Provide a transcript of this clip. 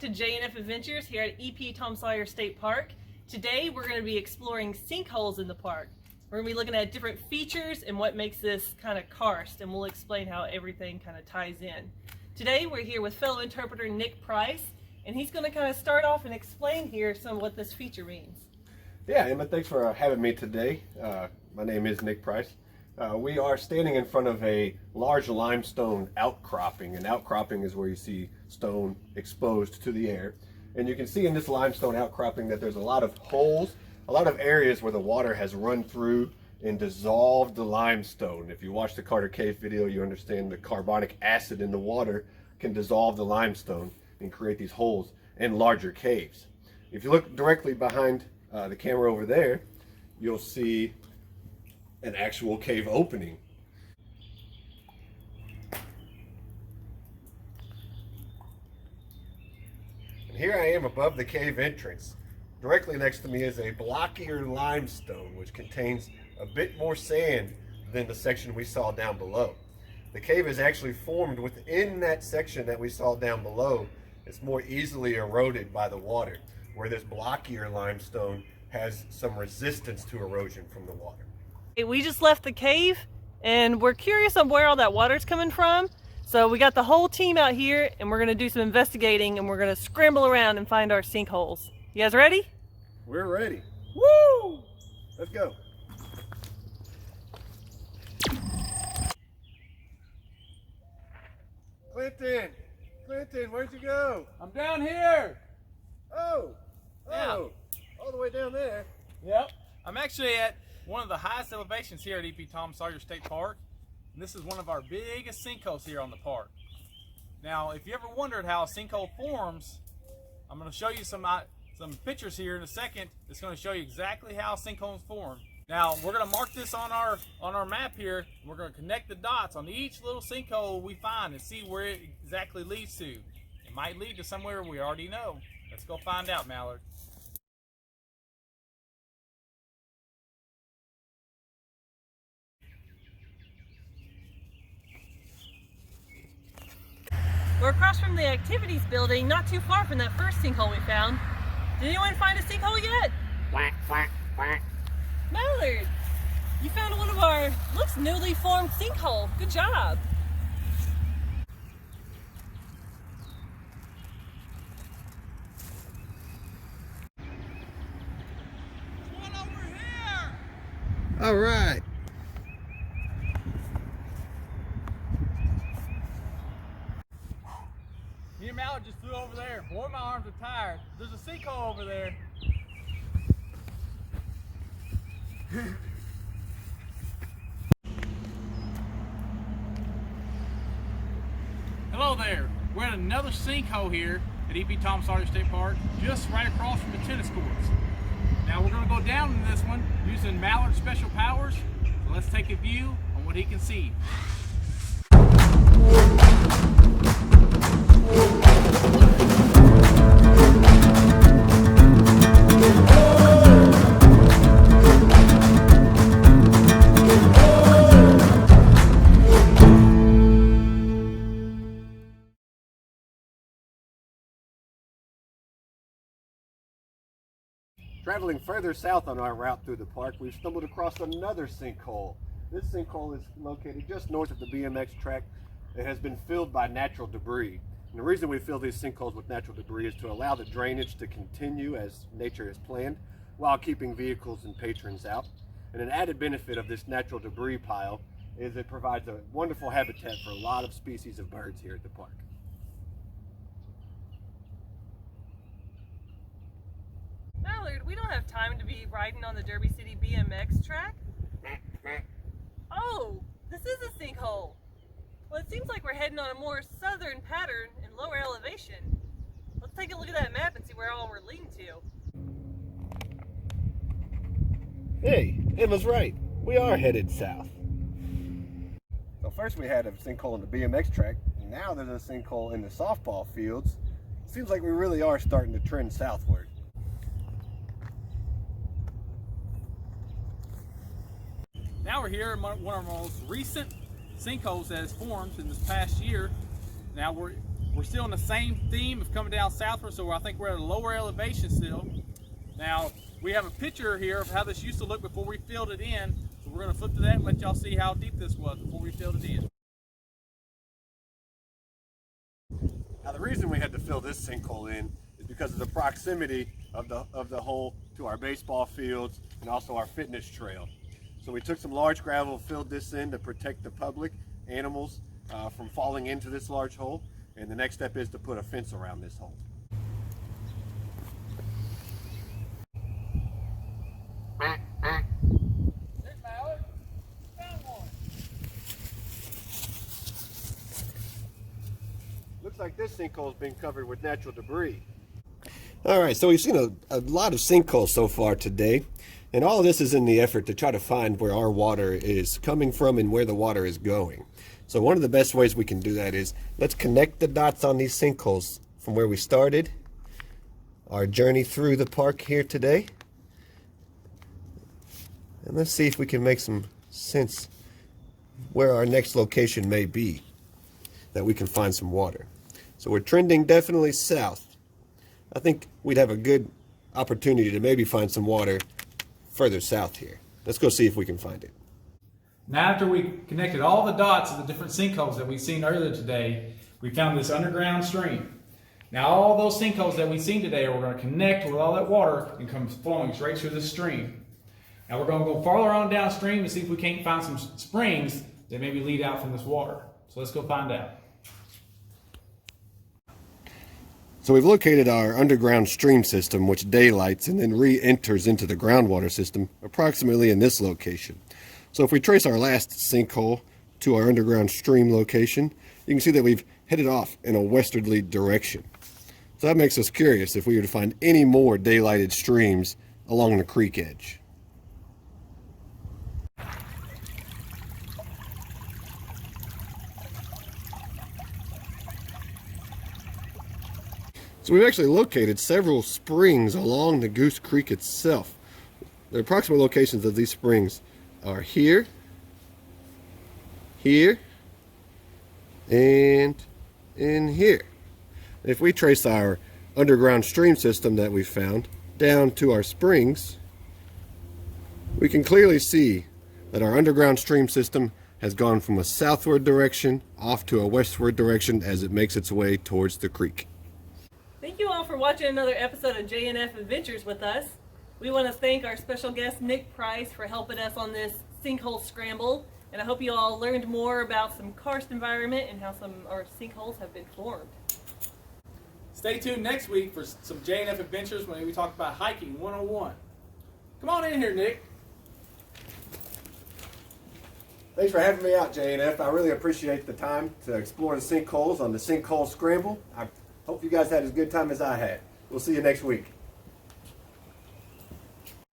to J&F Adventures here at EP Tom Sawyer State Park. Today we're going to be exploring sinkholes in the park. We're going to be looking at different features and what makes this kind of karst, and we'll explain how everything kind of ties in. Today we're here with fellow interpreter Nick Price, and he's going to kind of start off and explain here some of what this feature means. Yeah, Emma, thanks for having me today. My name is Nick Price. We are standing in front of a large limestone outcropping. An outcropping is where you see stone exposed to the air. And you can see in this limestone outcropping that there's a lot of holes, a lot of areas where the water has run through and dissolved the limestone. If you watch the Carter Cave video, you understand the carbonic acid in the water can dissolve the limestone and create these holes in larger caves. If you look directly behind the camera over there, you'll see an actual cave opening. And here I am above the cave entrance. Directly next to me is a blockier limestone which contains a bit more sand than the section we saw down below. The cave is actually formed within that section that we saw down below. It's more easily eroded by the water, where this blockier limestone has some resistance to erosion from the water. We just left the cave and we're curious on where all that water's coming from. So we got the whole team out here and we're going to do some investigating, and we're going to scramble around and find our sinkholes. You guys ready? We're ready. Woo! Let's go. Clinton, where'd you go? I'm down here. Oh, Yeah. all the way down there. Yep. I'm actually at one of the highest elevations here at EP Tom Sawyer State Park. And this is one of our biggest sinkholes here on the park. Now, if you ever wondered how a sinkhole forms, I'm going to show you some pictures here in a second. It's going to show you exactly how sinkholes form. Now, we're going to mark this on our map here. We're going to connect the dots on each little sinkhole we find and see where it exactly leads to. It might lead to somewhere we already know. Let's go find out, Mallard. We're across from the activities building, not too far from that first sinkhole we found. Did anyone find a sinkhole yet? Quack, quack, quack. Mallard, you found one of our, looks newly formed sinkhole. Good job. One over here. All right. Me and Mallard just flew over there. Boy, my arms are tired. There's a sinkhole over there. Hello there. We're at another sinkhole here at EP Tom Sawyer State Park, just right across from the tennis courts. Now we're going to go down in this one using Mallard's special powers. So let's take a view on what he can see. Traveling further south on our route through the park, we've stumbled across another sinkhole. This sinkhole is located just north of the BMX track. It has been filled by natural debris. And the reason we fill these sinkholes with natural debris is to allow the drainage to continue as nature has planned, while keeping vehicles and patrons out. And an added benefit of this natural debris pile is it provides a wonderful habitat for a lot of species of birds here at the park. Mallard, we don't have time to be riding on the Derby City BMX track. Oh, this is a sinkhole. Well, it seems like we're heading on a more southern pattern and lower elevation. Let's take a look at that map and see where all we're leading to. Hey, Emma's right. We are headed south. So first we had a sinkhole in the BMX track, and now there's a sinkhole in the softball fields. Seems like we really are starting to trend southward. Now we're here in one of our most recent sinkholes that has formed in this past year. Now we're We're still in the same theme of coming down southward, so I think we're at a lower elevation still. Now, we have a picture here of how this used to look before we filled it in, so we're going to flip to that and let y'all see how deep this was before we filled it in. Now the reason we had to fill this sinkhole in is because of the proximity of the hole to our baseball fields and also our fitness trail. So we took some large gravel, filled this in to protect the public, animals from falling into this large hole, and the next step is to put a fence around this hole. Looks like this sinkhole has been covered with natural debris. All right, so we've seen a lot of sinkholes so far today, and all of this is in the effort to try to find where our water is coming from and where the water is going. So one of the best ways we can do that is let's connect the dots on these sinkholes from where we started our journey through the park here today. And let's see if we can make some sense where our next location may be that we can find some water. So we're trending definitely south. I think we'd have a good opportunity to maybe find some water further south here. Let's go see if we can find it. Now, after we connected all the dots of the different sinkholes that we've seen earlier today, we found this underground stream. Now, all those sinkholes that we've seen today, we're going to connect with all that water and come flowing straight through this stream. Now, we're going to go farther on downstream and see if we can't find some springs that maybe lead out from this water. So let's go find out. So we've located our underground stream system, which daylights and then re-enters into the groundwater system approximately in this location. So if we trace our last sinkhole to our underground stream location, you can see that we've headed off in a westerly direction. So that makes us curious if we were to find any more daylighted streams along the creek edge. So we've actually located several springs along the Goose Creek itself. The approximate locations of these springs are here, here, and in here. If we trace our underground stream system that we found down to our springs, we can clearly see that our underground stream system has gone from a southward direction off to a westward direction as it makes its way towards the creek. Thank you all for watching another episode of J&F Adventures with us. We want to thank our special guest Nick Price for helping us on this sinkhole scramble, and I hope you all learned more about some karst environment and how some of our sinkholes have been formed. Stay tuned next week for some J&F Adventures when we talk about hiking 101. Come on in here, Nick. Thanks for having me out, J&F. I really appreciate the time to explore the sinkholes on the Sinkhole Scramble. I hope you guys had as good time as I had. We'll see you next week.